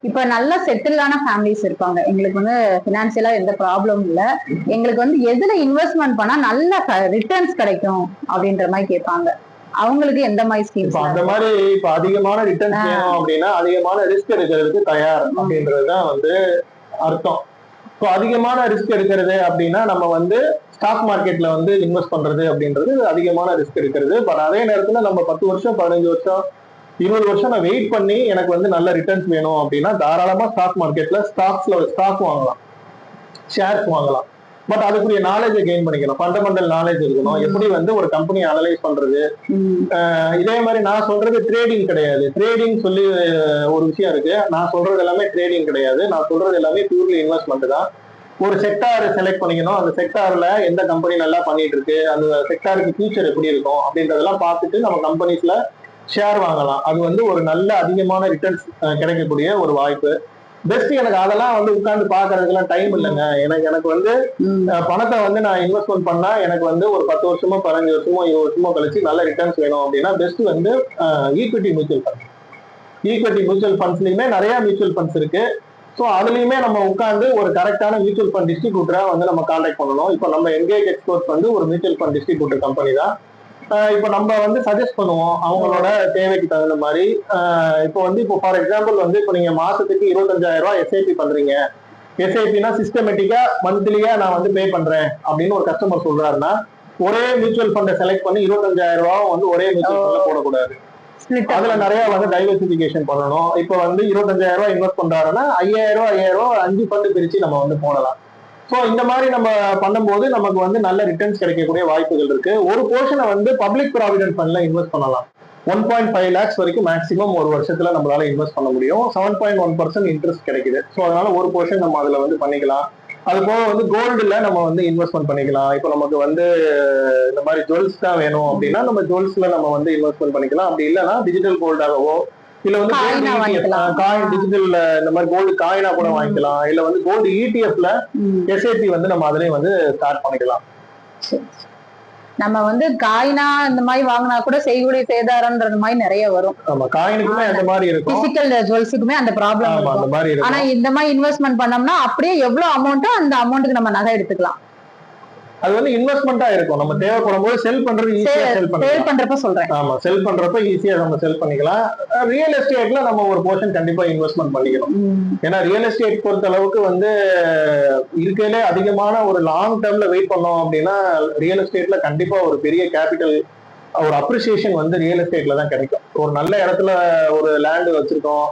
இப்ப நல்ல செட்டிலான ஃபேமிலிஸ் இருப்பாங்க, எங்களுக்கு வந்து பினான்சியலா எந்த ப்ராப்ளமும் இல்ல, எங்களுக்கு வந்து எதுல இன்வெஸ்ட்மெண்ட் பண்ணா நல்ல ரிட்டர்ன்ஸ் கிடைக்கும் அப்படின்ற மாதிரி கேட்பாங்க. அவங்களுக்கு எந்த மாதிரி ஸ்கீம்ஸ்? அந்த மாதிரி இப்ப அதிகமான ரிட்டர்ன்ஸ் வேணும் அப்படின்னா அதிகமான ரிஸ்க் எடுக்கிறதுக்கு தயார் அப்படின்றதுதான் வந்து அர்த்தம். ஸோ அதிகமான ரிஸ்க் எடுக்கிறது அப்படின்னா நம்ம வந்து ஸ்டாக் மார்க்கெட்ல வந்து இன்வெஸ்ட் பண்றது அப்படின்றது அதிகமான ரிஸ்க் எடுக்கிறது. பட் அதே நேரத்துல நம்ம 10 வருஷம் 15 வருஷம் 20 வருஷம் நான் வெயிட் பண்ணி எனக்கு வந்து நல்ல ரிட்டர்ன்ஸ் வேணும் அப்படின்னா தாராளமா ஸ்டாக் மார்க்கெட்ல ஸ்டாக் வாங்கலாம், ஷேர்ஸ் வாங்கலாம். பட் அதுக்குரிய நாலேஜை கெயின் பண்ணிக்கணும், ஃபண்டமெண்டல் நாலேஜ் இருக்கணும், எப்படி வந்து ஒரு கம்பெனியை அனலைஸ் பண்றது. இதே மாதிரி நான் சொல்றது ட்ரேடிங் கிடையாது. ட்ரேடிங் சொல்லி ஒரு விஷயம் இருக்கு, நான் சொல்றது எல்லாமே ட்ரேடிங் கிடையாது. நான் சொல்றது எல்லாமே பியூர்லி இன்வெஸ்ட்மெண்ட் தான். ஒரு செக்டார் செலக்ட் பண்ணிக்கணும், அந்த செக்டார்ல எந்த கம்பெனி நல்லா பண்ணிட்டு இருக்கு, அந்த செக்டாருக்கு ஃபியூச்சர் எப்படி இருக்கும் அப்படின்றதெல்லாம் பார்த்துட்டு நம்ம கம்பெனிஸ்ல ஷேர் வாங்கலாம். அது வந்து ஒரு நல்ல அதிகமான ரிட்டர்ன்ஸ் கிடைக்கக்கூடிய ஒரு வாய்ப்பு. பெஸ்ட். எனக்கு அதெல்லாம் வந்து உட்கார்ந்து பாக்குறதுக்கெல்லாம் டைம் இல்லைங்க. எனக்கு வந்து பணத்தை வந்து நான் இன்வெஸ்ட்மெண்ட் பண்ணா எனக்கு வந்து ஒரு 10 வருஷமோ 15 வருஷமோ 20 வருஷமோ கழிச்சு நல்ல ரிட்டர்ன்ஸ் வேணும் அப்படின்னா பெஸ்ட் வந்து equity mutual fund. Equity mutual ஃபண்ட்ஸ்லயுமே நிறைய மியூச்சுவல் ஃபண்ட்ஸ் இருக்கு. ஸோ அதுலயுமே நம்ம உட்காந்து ஒரு கரெக்டான மியூச்சுவல் ஃபண்ட் டிஸ்ட்ரிபியூட்டரா வந்து நம்ம கான்டாக்ட் பண்ணணும். இப்போ நம்ம என்கேஜ் எக்ஸ்போர்ட்ஸ் வந்து ஒரு மியூச்சுவல் ஃபண்ட் டிஸ்ட்ரிபியூட்டர் கம்பெனி தான். இப்போ நம்ம வந்து சஜஸ்ட் பண்ணுவோம் அவங்களோட தேவைக்கு தகுந்த மாதிரி. இப்போ ஃபார் எக்ஸாம்பிள் வந்து இப்போ நீங்க மாசத்துக்கு 25,000 ரூபாய் எஸ்ஐபி பண்றீங்க, எஸ்ஐபினா சிஸ்டமேட்டிக்கா மந்த்லியா நான் வந்து பே பண்றேன் அப்படின்னு ஒரு கஸ்டமர் சொல்றாருன்னா ஒரே மியூச்சுவல் ஃபண்டை செலக்ட் பண்ணி 25,000 ரூபாய் வந்து ஒரே மியூச்சுவல் ஃபண்ட்ல போடக்கூடாது. அதுல நிறைய வந்து டைவர்சிபிகேஷன் பண்ணணும். இப்போ வந்து 25,000 ரூபாய் இன்வெஸ்ட் பண்றாருன்னா 5,000 ரூபாய் 5 ஃபண்ட் பிரிச்சு நம்ம வந்து போடலாம். ஸோ இந்த மாதிரி நம்ம பண்ணும்போது நமக்கு வந்து நல்ல ரிட்டர்ன்ஸ் கிடைக்கக்கூடிய வாய்ப்புகள் இருக்கு. ஒரு போர்ஷனை வந்து பப்ளிக் ப்ராவிடென்ட் ஃபண்ட்ல இன்வெஸ்ட் பண்ணலாம். 1.5 lakhs வரைக்கும் மேக்ஸிமம் ஒரு வருஷத்துல நம்மளால இன்வெஸ்ட் பண்ண முடியும். 7.1% இன்ட்ரெஸ்ட் கிடைக்குது. ஸோ அதனால ஒரு போர்ஷன் நம்ம அதுல வந்து பண்ணிக்கலாம். அது போக வந்து கோல்டுல நம்ம வந்து இன்வெஸ்ட்மெண்ட் பண்ணிக்கலாம். இப்போ நமக்கு வந்து இந்த மாதிரி ஜுவல்ஸ் தான் வேணும் அப்படின்னா நம்ம ஜுவல்ஸ்ல நம்ம வந்து இன்வெஸ்ட்மெண்ட் பண்ணிக்கலாம். அப்படி இல்லைன்னா டிஜிட்டல் கோல்டாகவோ இல்ல வந்து காயின் டிஜிட்டல் இந்த மாதிரி கோல்டு காயினா கூட வாங்கிக்கலாம். இல்ல வந்து கோல்டு இடிஎஃப்ல எஸ்ஐபி வந்து நம்ம அதுலயும் வந்து ஸ்டார்ட் பண்ணிக்கலாம். நம்ம வந்து காயினா இந்த மாதிரி வாங்கினா கூட செய்கூலி சேதாரம்ன்றது மாதிரி நிறைய வரும். ஆமா, காயினுக்குமே அந்த மாதிரி இருக்கும், பிசிக்கல் ஜுவல்ஸுக்குமே அந்த ப்ராப்ளம் இருக்கும். ஆனா இந்த மாதிரி இன்வெஸ்ட்மெண்ட் பண்ணோம்னா அப்படியே எவ்வளவு அமௌண்ட்டோ அந்த அமௌண்ட்டுக்கு நம்ம நகை எடுத்துக்கலாம். அது வந்து இன்வெஸ்ட்மெண்டா இருக்கும். நம்ம தேவைப்படும் போது செல் பண்றது ஈஸியா செல் பண்றப்ப சொல்றேன். ஆமா, செல் பண்றப்ப ஈஸியா நம்ம செல் பண்ணிக்கலாம். ரியல் எஸ்டேட்ல நம்ம ஒரு போர்ஷன் கண்டிப்பா இன்வெஸ்ட்மெண்ட் பண்ணிக்கணும். ஏன்னா ரியல் எஸ்டேட் பொறுத்த அளவுக்கு வந்து இருக்கையிலே அதிகமான ஒரு லாங் டேர்ம்ல வெயிட் பண்ணோம் அப்படின்னா ரியல் எஸ்டேட்ல கண்டிப்பா ஒரு பெரிய கேபிட்டல் ஒரு அப்ரிசியேஷன் வந்து ரியல் எஸ்டேட்ல தான் கிடைக்கும். ஒரு நல்ல இடத்துல ஒரு லேண்ட் வச்சிருக்கோம்,